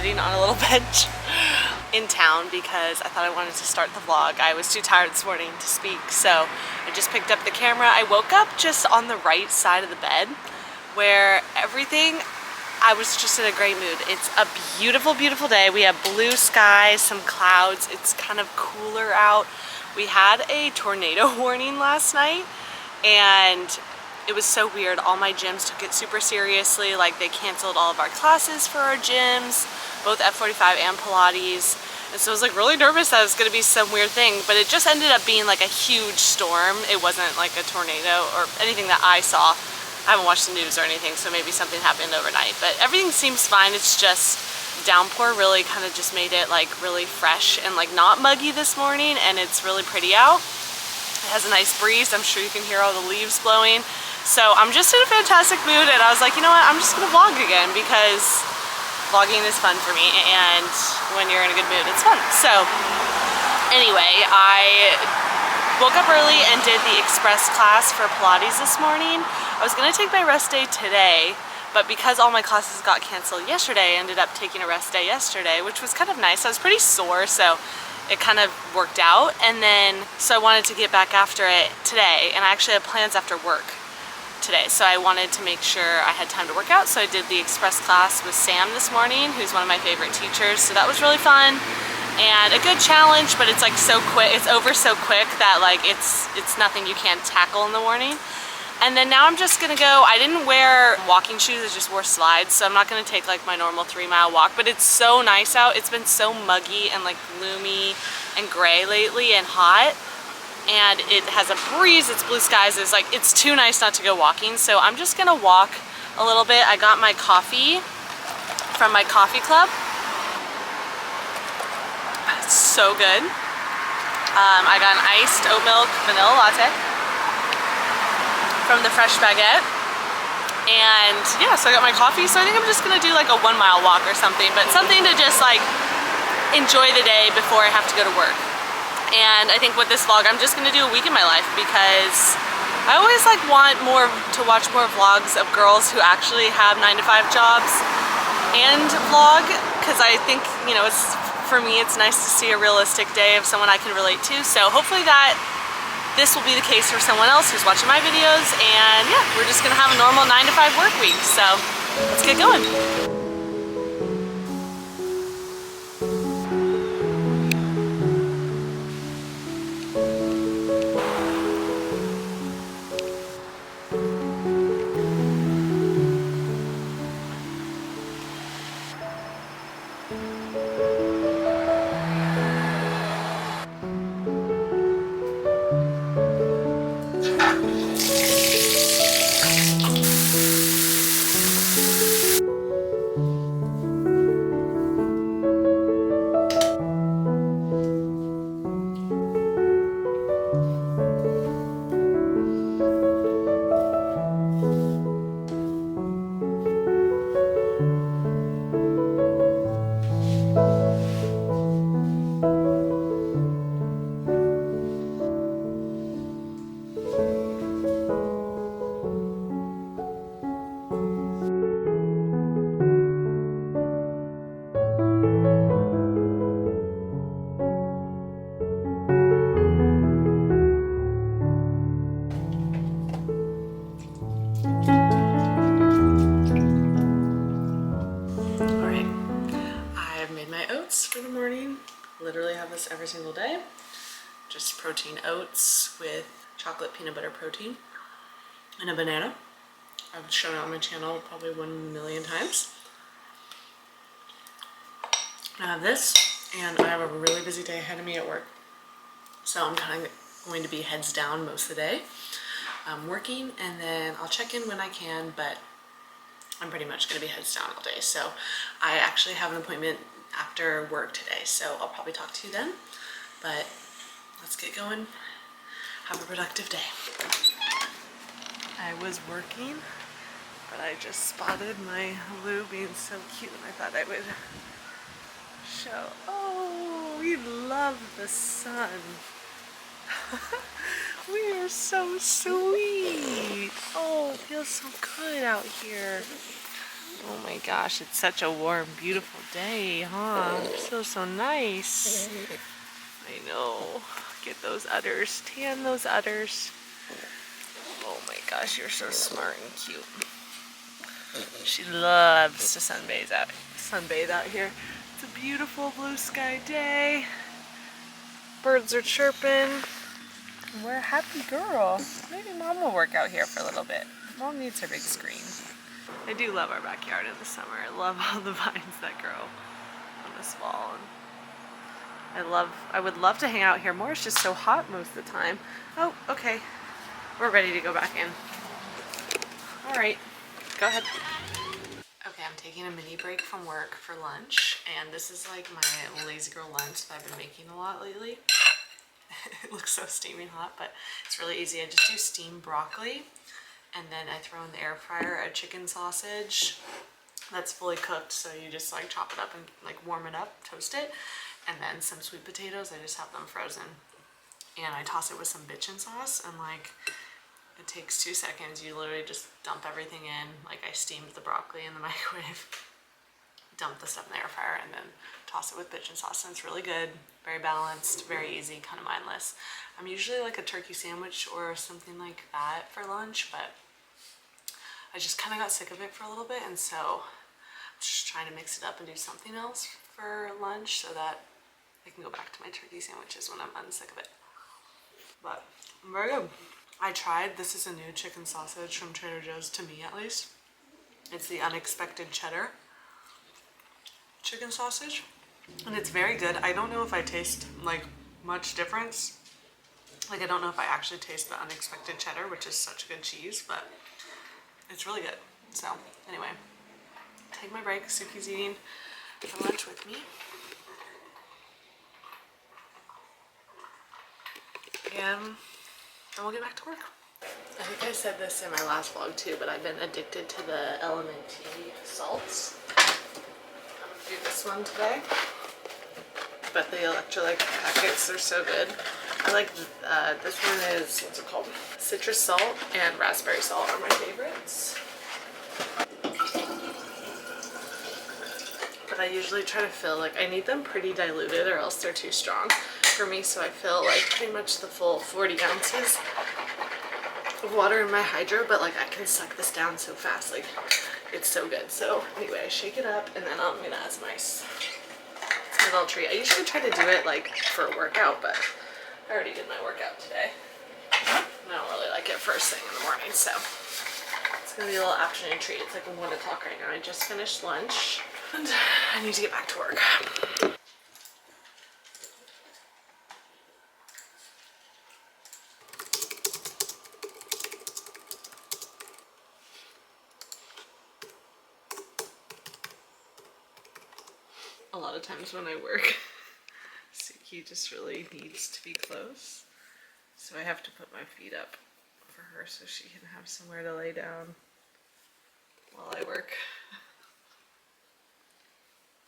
sitting on a little bench in town because I thought I wanted to start the vlog. I was too tired this morning to speak, so I just picked up the camera. I woke up just on the right side of the bed where I was just in a great mood. It's a beautiful, beautiful day. We have blue skies, some clouds. It's kind of cooler out. We had a tornado warning last night, and it was so weird. All my gyms took it super seriously. Like, they canceled all of our classes for our gyms, both F45 and Pilates. And so I was like really nervous that it was gonna be some weird thing, but it just ended up being like a huge storm. It wasn't like a tornado or anything that I saw. I haven't watched the news or anything, so maybe something happened overnight, but everything seems fine. It's just downpour really kind of just made it like really fresh and like not muggy this morning, and it's really pretty out. It has a nice breeze. I'm sure you can hear all the leaves blowing. So I'm just in a fantastic mood, and I was like, you know what, I'm just gonna vlog again because vlogging is fun for me, and when you're in a good mood, it's fun. So anyway, I woke up early and did the express class for Pilates this morning. I was gonna take my rest day today, but because all my classes got canceled yesterday, I ended up taking a rest day yesterday, which was kind of nice. I was pretty sore, so it kind of worked out. And then, so I wanted to get back after it today, and I actually had plans after work today, so I wanted to make sure I had time to work out. So I did the express class with Sam this morning, who's one of my favorite teachers, so that was really fun and a good challenge, but it's like so quick, it's over so quick that like it's nothing you can't tackle in the morning. And then now I'm just gonna go. I didn't wear walking shoes, I just wore slides, so I'm not gonna take like my normal 3-mile walk, but it's so nice out. It's been so muggy and like gloomy and gray lately and hot, and it has a breeze, it's blue skies. It's too nice not to go walking, so I'm just gonna walk a little bit. I got my coffee from my coffee club. It's so good. I got an iced oat milk vanilla latte from the Fresh Baguette, and yeah, so I got my coffee. So I think I'm just gonna do like a 1-mile walk or something, but something to just like enjoy the day before I have to go to work. And I think with this vlog, I'm just gonna do a week in my life because I always like want to watch more vlogs of girls who actually have 9-to-5 jobs and vlog, because I think, you know, for me it's nice to see a realistic day of someone I can relate to. So hopefully that this will be the case for someone else who's watching my videos, and yeah, we're just gonna have a normal 9-to-5 work week. So let's get going. For the morning. Literally have this every single day. Just protein oats with chocolate peanut butter protein and a banana. I've shown it on my channel probably 1,000,000 times. I have this, and I have a really busy day ahead of me at work. So I'm kind of going to be heads down most of the day. I'm working, and then I'll check in when I can, but I'm pretty much going to be heads down all day. So I actually have an appointment after work today, so I'll probably talk to you then, but let's get going. Have a productive day. I was working, but I just spotted my Lou being so cute, and I thought I would show. Oh, we love the sun. We are so sweet. Oh, it feels so good out here. Oh my gosh, it's such a warm, beautiful day, huh? So nice. I know. Get those udders. Tan those udders. Oh my gosh, you're so smart and cute. She loves to sunbathe out here. It's a beautiful blue sky day. Birds are chirping. We're a happy girl. Maybe Mom will work out here for a little bit. Mom needs her big screen. I do love our backyard in the summer. I love all the vines that grow on this fall. I would love to hang out here more. It's just so hot most of the time. Oh, okay. We're ready to go back in. All right, go ahead. Okay, I'm taking a mini break from work for lunch, and this is like my lazy girl lunch that I've been making a lot lately. It looks so steaming hot, but it's really easy. I just do steamed broccoli, and then I throw in the air fryer a chicken sausage that's fully cooked. So you just like chop it up and like warm it up, toast it, and then some sweet potatoes. I just have them frozen, and I toss it with some bitchin sauce, and like it takes 2 seconds. You literally just dump everything in. Like I steamed the broccoli in the microwave, dump the stuff in the air fryer, and then toss it with bitchin sauce, and it's really good. Very balanced, very easy, kind of mindless. I'm usually like a turkey sandwich or something like that for lunch, but I just kind of got sick of it for a little bit, and so I'm just trying to mix it up and do something else for lunch so that I can go back to my turkey sandwiches when I'm unsick of it. But very good. I tried, this is a new chicken sausage from Trader Joe's, to me at least. It's the unexpected cheddar chicken sausage, and it's very good. I don't know if I taste like much difference. Like I don't know if I actually taste the unexpected cheddar, which is such good cheese, but it's really good. So anyway, take my break. Suki's eating for lunch with me. And then we'll get back to work. I think I said this in my last vlog too, but I've been addicted to the LMNT salts. I'm gonna do this one today. But the electrolyte packets are so good. I like this one is, what's it called? Citrus salt and raspberry salt are my favorites. But I usually try to fill, like I need them pretty diluted or else they're too strong for me. So I fill like pretty much the full 40 ounces of water in my hydro, but like I can suck this down so fast. Like it's so good. So anyway, I shake it up, and then I'm gonna add some ice. It's my little treat. I usually try to do it like for a workout, but I already did my workout today. I don't really like it first thing in the morning, so it's gonna be a little afternoon treat. It's like 1 o'clock right now. I just finished lunch and I need to get back to work. A lot of times when I work, Suki just really needs to be close. So I have to put my feet up for her so she can have somewhere to lay down while I work.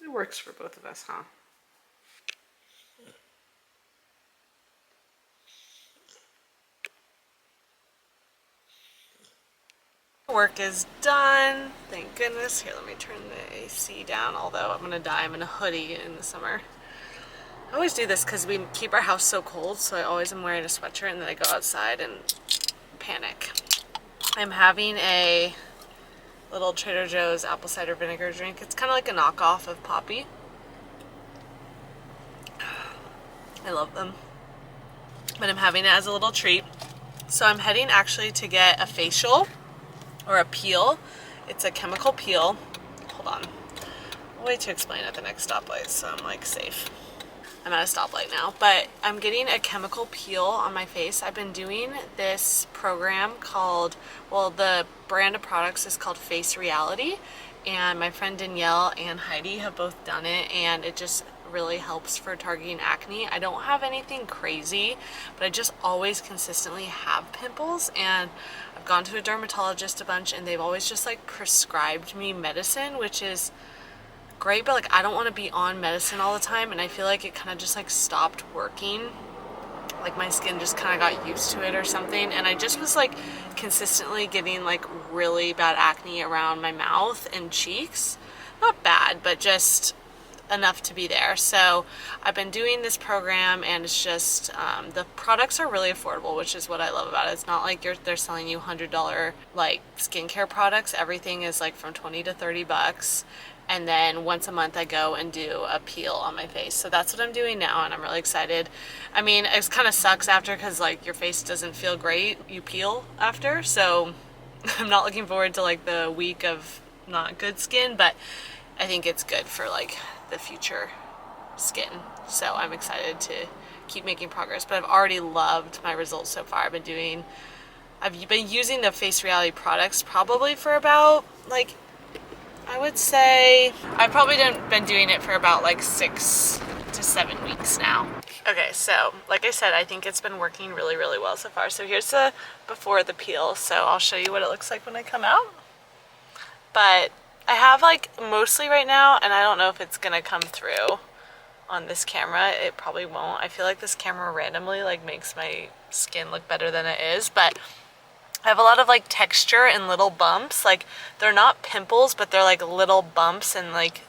It works for both of us, huh? Work is done. Thank goodness. Here, let me turn the AC down, although I'm gonna die. I'm in a hoodie in the summer. I always do this because we keep our house so cold, so I always am wearing a sweatshirt and then I go outside and panic. I'm having a little Trader Joe's apple cider vinegar drink. It's kind of like a knockoff of Poppy. I love them. But I'm having it as a little treat. So I'm heading actually to get a facial or a peel. It's a chemical peel. Hold on. I'll wait to explain at the next stoplight so I'm like safe. I'm at a stoplight now, but I'm getting a chemical peel on my face. I've been doing this program called, well, the brand of products is called Face Reality, and my friend Danielle and Heidi have both done it, and it just really helps for targeting acne. I don't have anything crazy, but I just always consistently have pimples, and I've gone to a dermatologist a bunch, and they've always just like prescribed me medicine, which is great, but like I don't want to be on medicine all the time, and I feel like it kind of just like stopped working. like my skin just kind of got used to it or something, and I just was like consistently getting like really bad acne around my mouth and cheeks. Not bad, but just enough to be there. So I've been doing this program, and it's just the products are really affordable, which is what I love about it. It's not like they're selling you $100 like skincare products. Everything is like from 20 to 30 bucks. And then once a month I go and do a peel on my face. So that's what I'm doing now, and I'm really excited. I mean, it kind of sucks after, because like your face doesn't feel great, you peel after. So I'm not looking forward to like the week of not good skin, but I think it's good for like the future skin. So I'm excited to keep making progress, but I've already loved my results so far. I've been using the Face Reality products probably for about like, I would say I've probably been doing it for about like 6 to 7 weeks now. Okay, so like I said, I think it's been working really, really well so far. So here's the before the peel. So I'll show you what it looks like when I come out. But I have like mostly right now, and I don't know if it's gonna come through on this camera. It probably won't. I feel like this camera randomly like makes my skin look better than it is, but I have a lot of like texture and little bumps. Like they're not pimples, but they're like little bumps, and like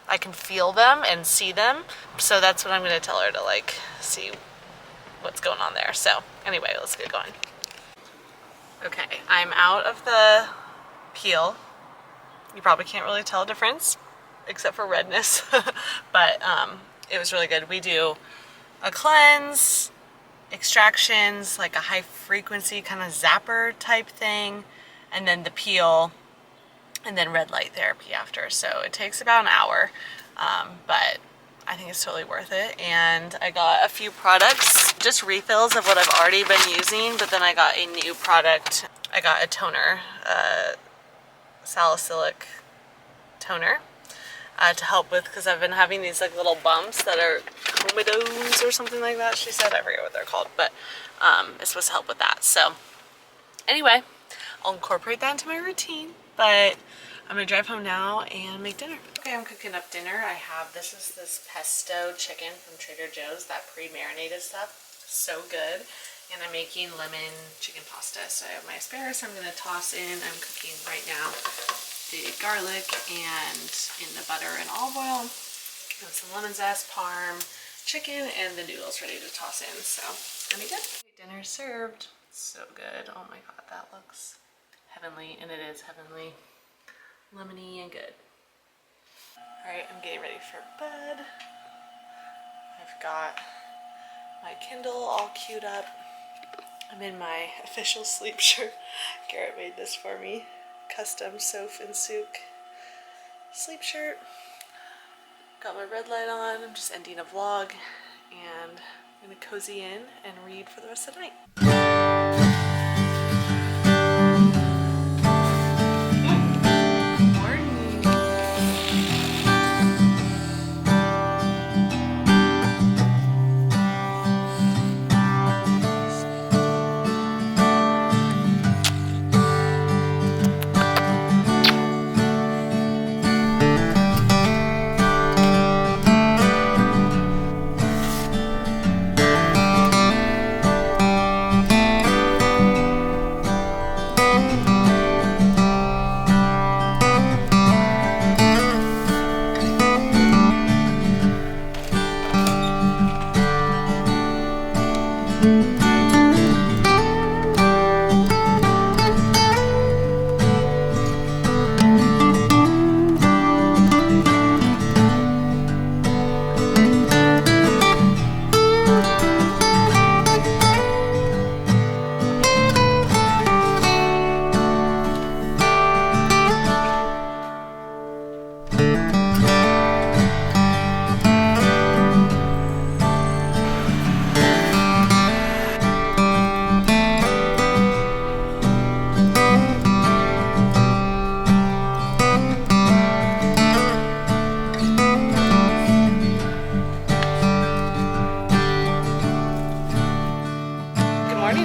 I can feel them and see them. So that's what I'm gonna tell her to like see what's going on there. So anyway, let's get going. Okay, I'm out of the peel. You probably can't really tell a difference except for redness, but it was really good. We do a cleanse, extractions, like a high frequency kind of zapper type thing, and then the peel, and then red light therapy after. So it takes about an hour, but I think it's totally worth it. And I got a few products, just refills of what I've already been using, but then I got a new product. I got a toner, salicylic toner, to help with, because I've been having these like little bumps that are comedones or something like that, she said. I forget what they're called, but it's supposed to help with that. So anyway, I'll incorporate that into my routine, but I'm gonna drive home now and make dinner. Okay, I'm cooking up dinner. This is this pesto chicken from Trader Joe's, that pre-marinated stuff. So good. And I'm making lemon chicken pasta. So I have my asparagus I'm gonna toss in. I'm cooking right now the garlic and in the butter and olive oil, and some lemon zest, parm, chicken, and the noodles ready to toss in. So gonna be good. Dinner served. So good. Oh my god, that looks heavenly, and it is heavenly. Lemony and good. Alright, I'm getting ready for bed. I've got my Kindle all queued up. I'm in my official sleep shirt. Garrett made this for me. Custom Soph and Souk sleep shirt. Got my red light on. I'm just ending a vlog, and I'm gonna cozy in and read for the rest of the night.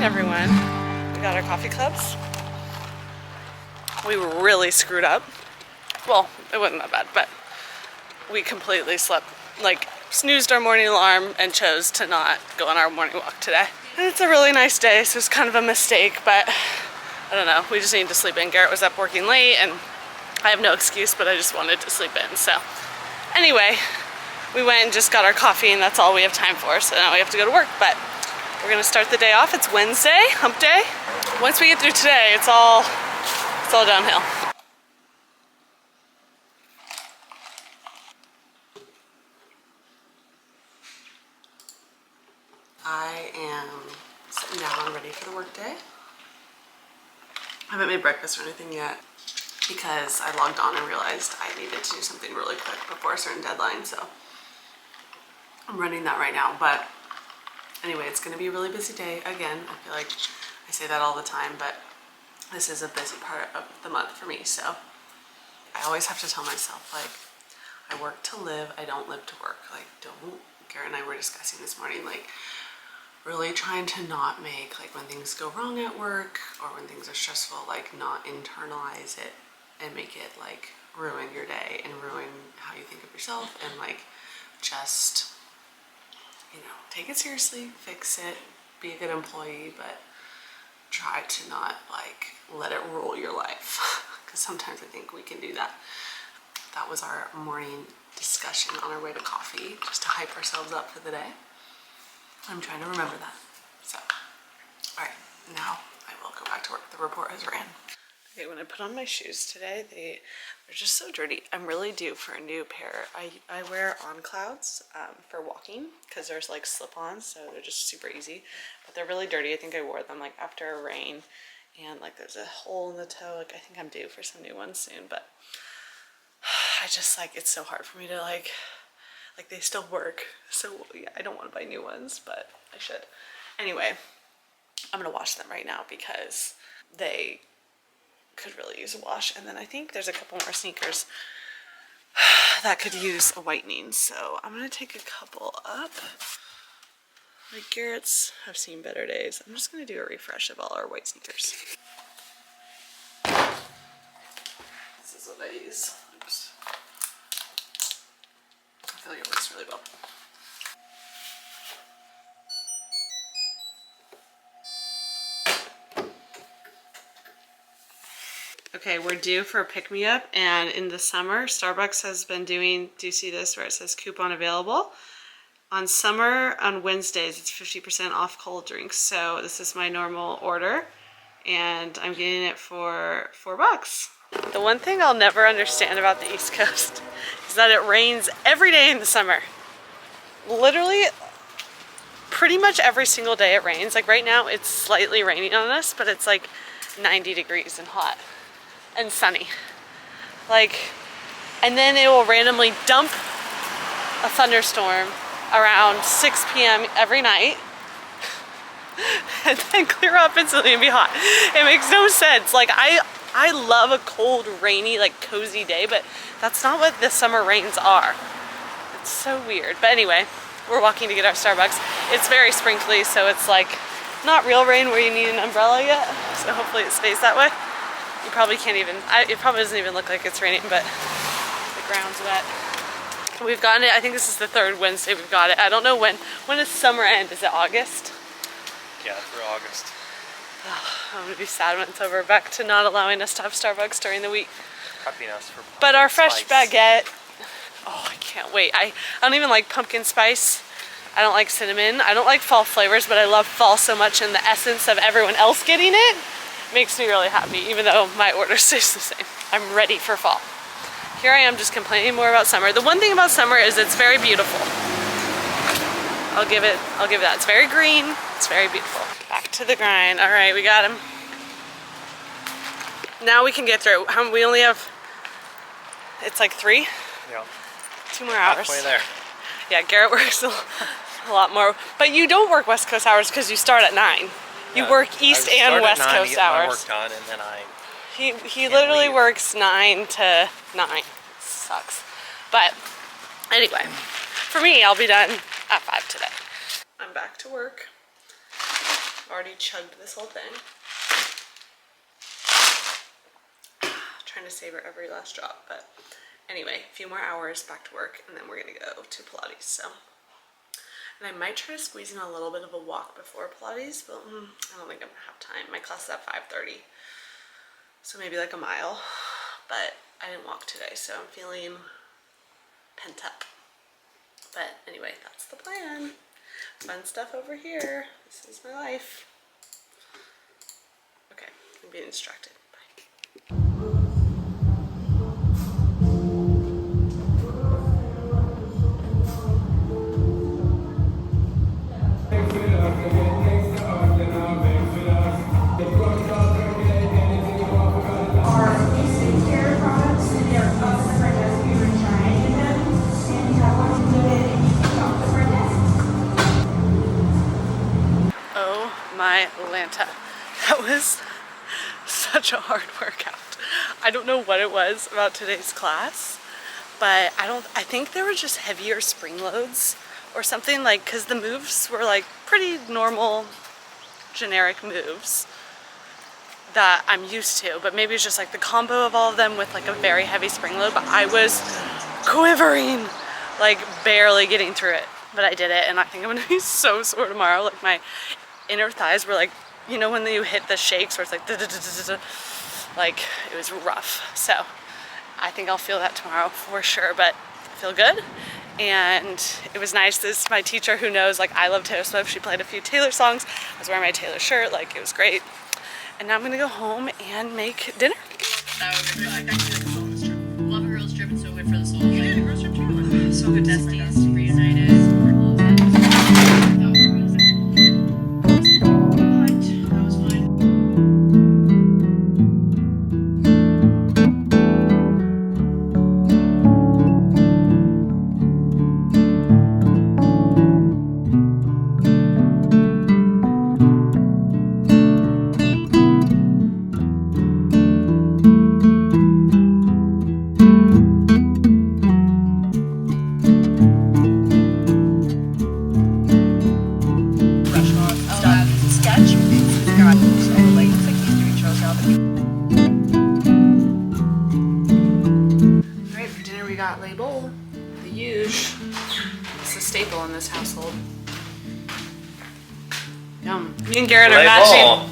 Everyone, we got our coffee cups. We really screwed up. Well, it wasn't that bad, but we completely slept like snoozed our morning alarm and chose to not go on our morning walk today. And it's a really nice day, so it's kind of a mistake, but I don't know, we just need to sleep in. Garrett was up working late and I have no excuse, but I just wanted to sleep in. So anyway, we went and just got our coffee and that's all we have time for. So now we have to go to work, but we're gonna start the day off. It's Wednesday, hump day. Once we get through today, it's all downhill. I am sitting down ready for the work day. I haven't made breakfast or anything yet because I logged on and realized I needed to do something really quick before a certain deadline, so I'm running that right now. But anyway, it's gonna be a really busy day again. I feel like I say that all the time, but this is a busy part of the month for me, so I always have to tell myself, like, I work to live, I don't live to work. Like, Garrett and I were discussing this morning, like, really trying to not make, like, when things go wrong at work or when things are stressful, like, not internalize it and make it, like, ruin your day and ruin how you think of yourself, and, like, just, you know, take it seriously, fix it, be a good employee, but try to not, like, let it rule your life, because sometimes I think we can do that. That was our morning discussion on our way to coffee, just to hype ourselves up for the day. I'm trying to remember that. So, all right, now I will go back to work. The report has ran. Okay, when I put on my shoes today, they're just so dirty. I'm really due for a new pair. I wear On Clouds for walking because there's like slip-ons, so they're just super easy. But they're really dirty. I think I wore them like after a rain, and like there's a hole in the toe. Like I think I'm due for some new ones soon, but I just like, it's so hard for me to like they still work, so yeah, I don't want to buy new ones, but I should. Anyway, I'm gonna wash them right now because they could really use a wash. And then I think there's a couple more sneakers that could use a whitening, so I'm gonna take a couple up. Like Garrett's have seen better days. I'm just gonna do a refresh of all our white sneakers. This is what I use. Oops. I feel like it works really well. Okay, we're due for a pick-me-up, and in the summer, Starbucks has been doing, do you see this where it says coupon available? On summer, on Wednesdays, it's 50% off cold drinks. So this is my normal order, and I'm getting it for $4. The one thing I'll never understand about the East Coast is that it rains every day in the summer. Literally, pretty much every single day it rains. Like right now, it's slightly raining on us, but it's like 90 degrees and hot and sunny. Like, and then it will randomly dump a thunderstorm around 6 p.m. every night and then clear up instantly and be hot. It makes no sense. Like I love a cold, rainy, like cozy day, but that's not what the summer rains are. It's so weird. But anyway, we're walking to get our Starbucks. It's very sprinkly, so it's like not real rain where you need an umbrella yet. So hopefully it stays that way. You probably can't even, it probably doesn't even look like it's raining, but the ground's wet. We've gotten it, I think this is the third Wednesday we've got it. I don't know when does summer end? Is it August? Yeah, through August. Oh, I'm gonna be sad when it's over. Back to not allowing us to have Starbucks during the week. Prepping us for but our fresh spice. baguette, oh, I can't wait. I don't even like pumpkin spice. I don't like cinnamon. I don't like fall flavors, but I love fall so much, and the essence of everyone else getting it makes me really happy, even though my order stays the same. I'm ready for fall. Here I am just complaining more about summer. The one thing about summer is it's very beautiful. I'll give it that. It's very green, it's very beautiful. Back to the grind. All right, we got him. Now we can get through. We only have, it's like 3? Yeah. 2 more hours. Halfway there. Yeah, Garrett works a lot more. But you don't work West Coast hours because you start at 9. You work East and West Coast hours. My work done, and then He literally works 9 to 9. It sucks. But anyway, for me, I'll be done at 5 today. I'm back to work. Already chugged this whole thing. Trying to savor every last drop, but Anyway, a few more hours back to work, and then we're gonna go to Pilates. So, and I might try to squeeze in a little bit of a walk before Pilates, but I don't think I'm gonna have time. My class is at 5:30, so maybe like a mile. But I didn't walk today, so I'm feeling pent up. But anyway, that's the plan. Fun stuff over here. This is my life. Okay, I'm being distracted. Bye. Oh my Lanta, that was such a hard workout. I don't know what it was about today's class, but I think there were just heavier spring loads or something, like, because the moves were like pretty normal, generic moves that I'm used to, but maybe it's just like the combo of all of them with like a very heavy spring load, but I was quivering, like barely getting through it, but I did it, and I think I'm gonna be so sore tomorrow. Like my inner thighs were like, you know when you hit the shakes where it's like like it was rough. So I think I'll feel that tomorrow for sure, but I feel good. And it was nice. This my teacher who knows like I love Taylor Swift. She played a few Taylor songs. I was wearing my Taylor shirt, like it was great. And now I'm gonna go home and make dinner. That was good. I actually like a wellness trip. Love a girls trip. It's so good for the soul. You did a girls trip too? So good. Besties reunited. That was fun. Label, the huge. It's a staple in this household. Yum. Me and Garrett are matching.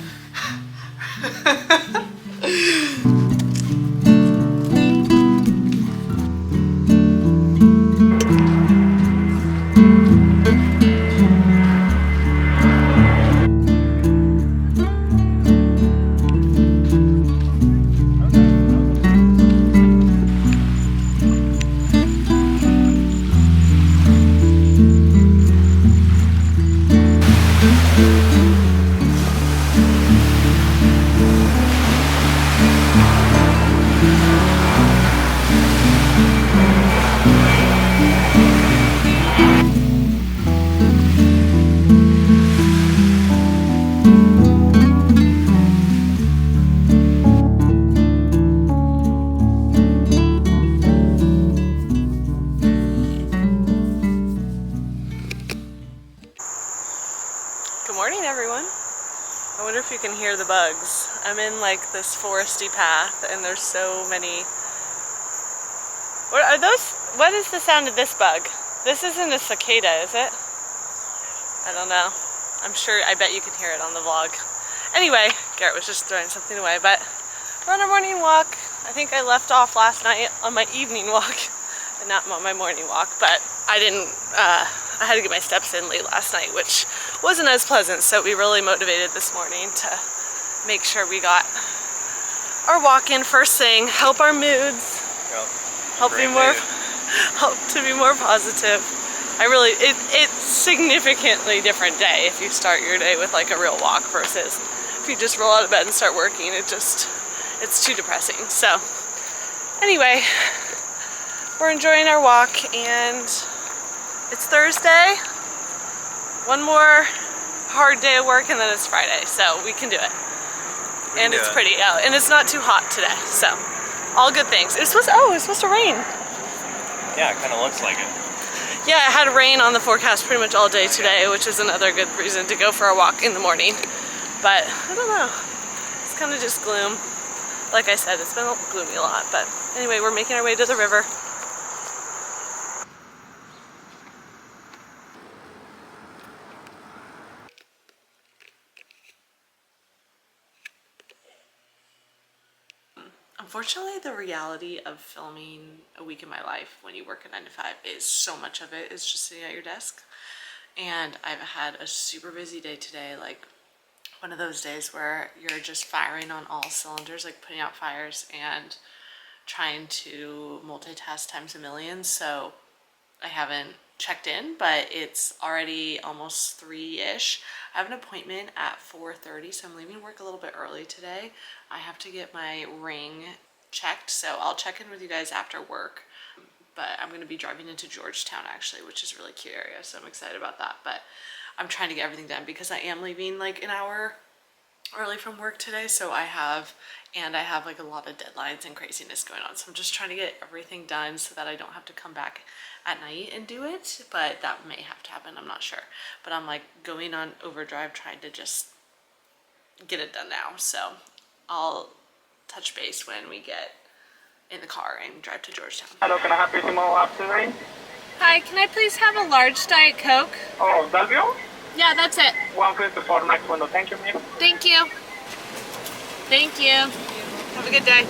Good morning, everyone. I wonder if you can hear the bugs. I'm in like this foresty path and there's so many. What are those? What is the sound of this bug? This isn't a cicada, is it? I don't know. I'm sure, I bet you can hear it on the vlog. Anyway, Garrett was just throwing something away, but we're on our morning walk. I think I left off last night on my evening walk and not on my morning walk, but I didn't, I had to get my steps in late last night, which wasn't as pleasant, so we really motivated this morning to make sure we got our walk in first thing, help our moods, help to be more positive. It's significantly different day if you start your day with like a real walk versus if you just roll out of bed and start working. It's too depressing. So anyway, we're enjoying our walk and it's Thursday. One more hard day of work and then it's Friday, so we can do it. And it's pretty out and it's not too hot today, so all good things. It's supposed to rain. Yeah, it kind of looks like it. Yeah, it had rain on the forecast pretty much all day today, which is another good reason to go for a walk in the morning. But I don't know, it's kind of just gloom. Like I said, it's been gloomy a lot, but anyway, we're making our way to the river. Unfortunately, the reality of filming a week in my life when you work a 9 to 5 is so much of it is just sitting at your desk. And I've had a super busy day today, like one of those days where you're just firing on all cylinders, like putting out fires and trying to multitask times a million. So I haven't checked in, but it's already almost 3-ish. I have an appointment at 4:30, so I'm leaving work a little bit early today. I have to get my ring checked, so I'll check in with you guys after work. But I'm going to be driving into Georgetown actually, which is a really cute area, so I'm excited about that. But I'm trying to get everything done because I am leaving like an hour early from work today, so I have like a lot of deadlines and craziness going on, so I'm just trying to get everything done so that I don't have to come back at night and do it. But that may have to happen, I'm not sure, but I'm like going on overdrive trying to just get it done now. So I'll touch base when we get in the car and drive to Georgetown. Hello, can I have you tomorrow afternoon? Hi, can I please have a large Diet Coke? Oh, Dalvio? Yeah, that's it. 154 next window. Thank you, ma'am. Thank you. Thank you. Have a good day.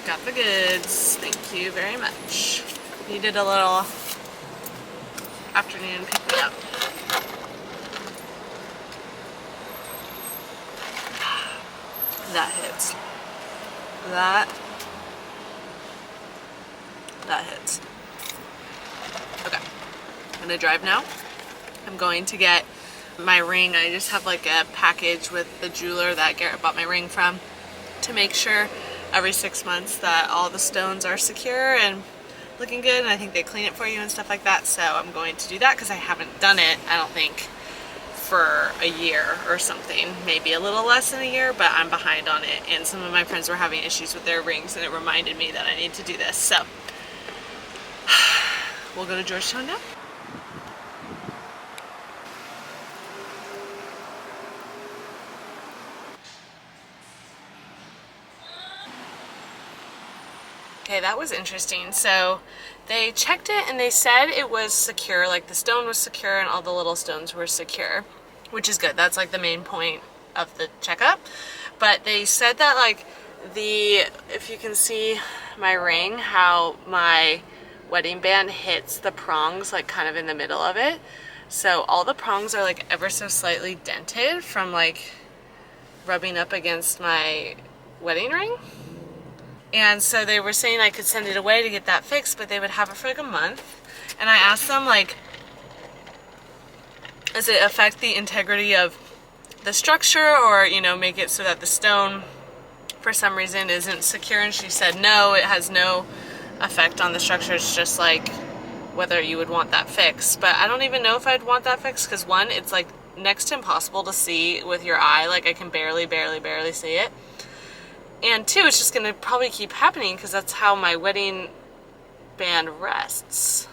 Got the goods. Thank you very much. Needed a little afternoon pick me up. That hits. That hits. Okay. I'm gonna drive now. I'm going to get my ring. I just have like a package with the jeweler that Garrett bought my ring from to make sure every 6 months that all the stones are secure and looking good, and I think they clean it for you and stuff like that. So I'm going to do that because I haven't done it, I don't think, for a year or something, maybe a little less than a year, but I'm behind on it, and some of my friends were having issues with their rings and it reminded me that I need to do this. So we'll go to Georgetown now. Okay, that was interesting. So they checked it and they said it was secure, like the stone was secure and all the little stones were secure, which is good. That's like the main point of the checkup. But they said that like if you can see my ring, how my wedding band hits the prongs like kind of in the middle of it. So all the prongs are like ever so slightly dented from like rubbing up against my wedding ring. And so they were saying I could send it away to get that fixed, but they would have it for like a month. And I asked them, like, does it affect the integrity of the structure, or, you know, make it so that the stone for some reason isn't secure? And she said no, it has no effect on the structure. It's just like whether you would want that fixed. But I don't even know if I'd want that fixed, because one, it's like next to impossible to see with your eye. Like I can barely see it. And two, it's just gonna probably keep happening because that's how my wedding band rests.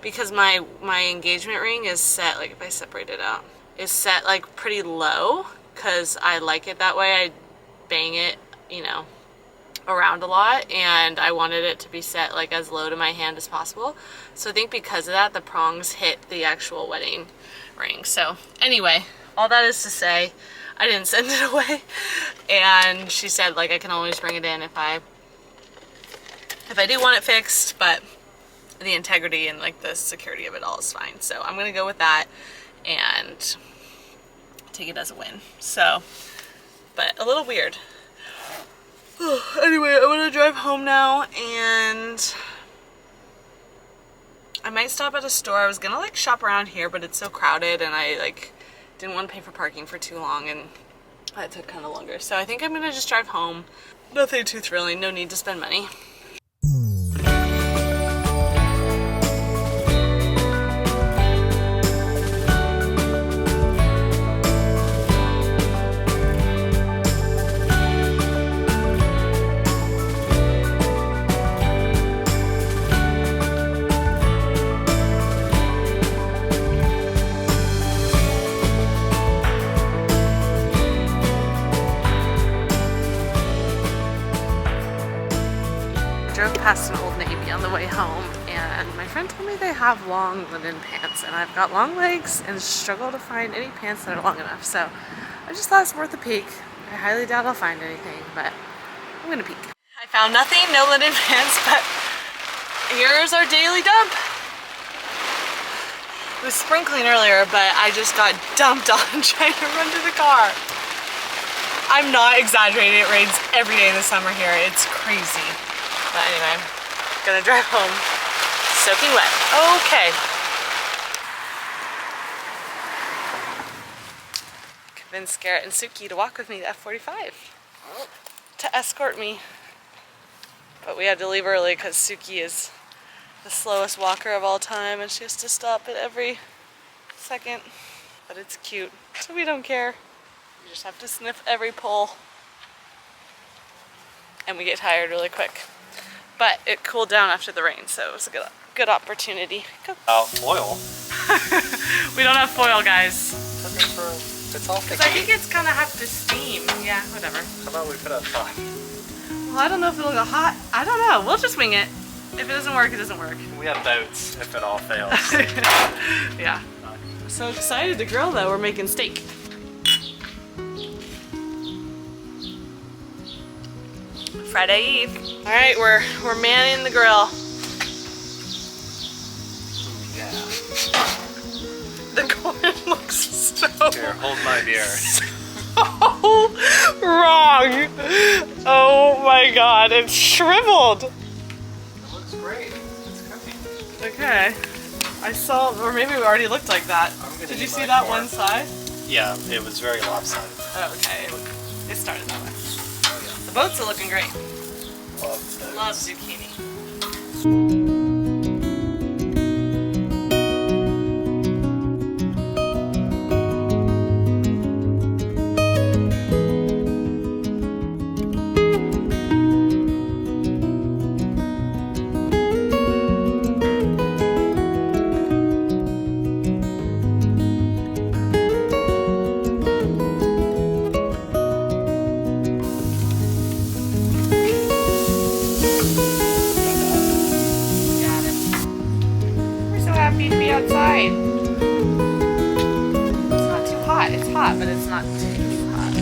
Because my engagement ring is set, like if I separate it out, is set like pretty low because I like it that way. I bang it, you know, around a lot, and I wanted it to be set like as low to my hand as possible. So I think because of that, the prongs hit the actual wedding ring. So anyway, all that is to say, I didn't send it away, and she said like I can always bring it in if I do want it fixed, but the integrity and like the security of it all is fine. So I'm gonna go with that and take it as a win. So, but a little weird. Anyway, I'm gonna drive home now, and I might stop at a store. I was gonna like shop around here, but it's so crowded, and I like didn't want to pay for parking for too long, and that took kind of longer. So I think I'm gonna just drive home. Nothing too thrilling, no need to spend money. Past an Old Navy on the way home, and my friend told me they have long linen pants, and I've got long legs and struggle to find any pants that are long enough, so I just thought it's worth a peek. I highly doubt I'll find anything, but I'm gonna peek. I found nothing, no linen pants, but here's our daily dump. It was sprinkling earlier, but I just got dumped on trying to run to the car. I'm not exaggerating, it rains every day in the summer here. It's crazy. But anyway, gonna drive home soaking wet. Okay. Convinced Garrett and Suki to walk with me to F45 to escort me. But we had to leave early because Suki is the slowest walker of all time and she has to stop at every second. But it's cute, so we don't care. We just have to sniff every pole. And we get tired really quick. But it cooled down after the rain, so it was a good opportunity. Go. Foil. We don't have foil, guys. It's all Because I think it's gonna have to steam. Yeah, whatever. How about we put up top? Well, I don't know if it'll go hot. I don't know. We'll just wing it. If it doesn't work, it doesn't work. We have boats if it all fails. Yeah. I'm so excited to grill though. We're making steak. Friday Eve. All right, we're manning the grill. Yeah. The corn looks so Here, hold my beer. wrong. Oh my god, it's shriveled. It looks great. It's cooking. Okay. I saw, or maybe it already looked like that. Did you eat see my that corn. one side? Yeah, it was very lopsided. Oh, okay. It started that way. The boats are looking great. Love those. Love zucchini. Got it. We're so happy to be outside. It's not too hot. It's hot, but it's not too hot.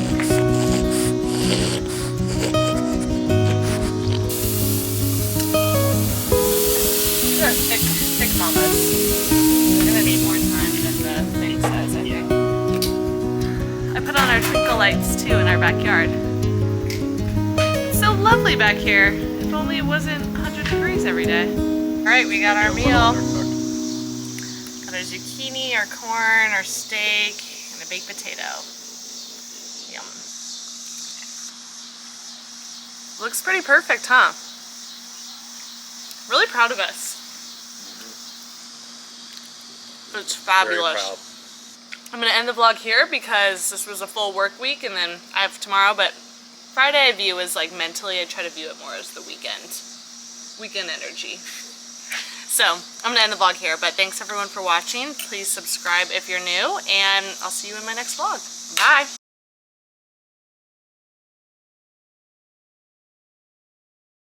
These are thick mamas. They're gonna need more time than the thing says, I think. I put on our twinkle lights too in our backyard. It's so lovely back here. If only it wasn't 100 degrees every day. All right, we got our meal. Got our zucchini, our corn, our steak, and a baked potato. Yum. Looks pretty perfect, huh? Really proud of us. It's fabulous. I'm gonna end the vlog here because this was a full work week and then I have tomorrow, but Friday I view as like mentally, I try to view it more as the weekend energy. So I'm gonna end the vlog here, but thanks everyone for watching. Please subscribe if you're new and I'll see you in my next vlog. Bye.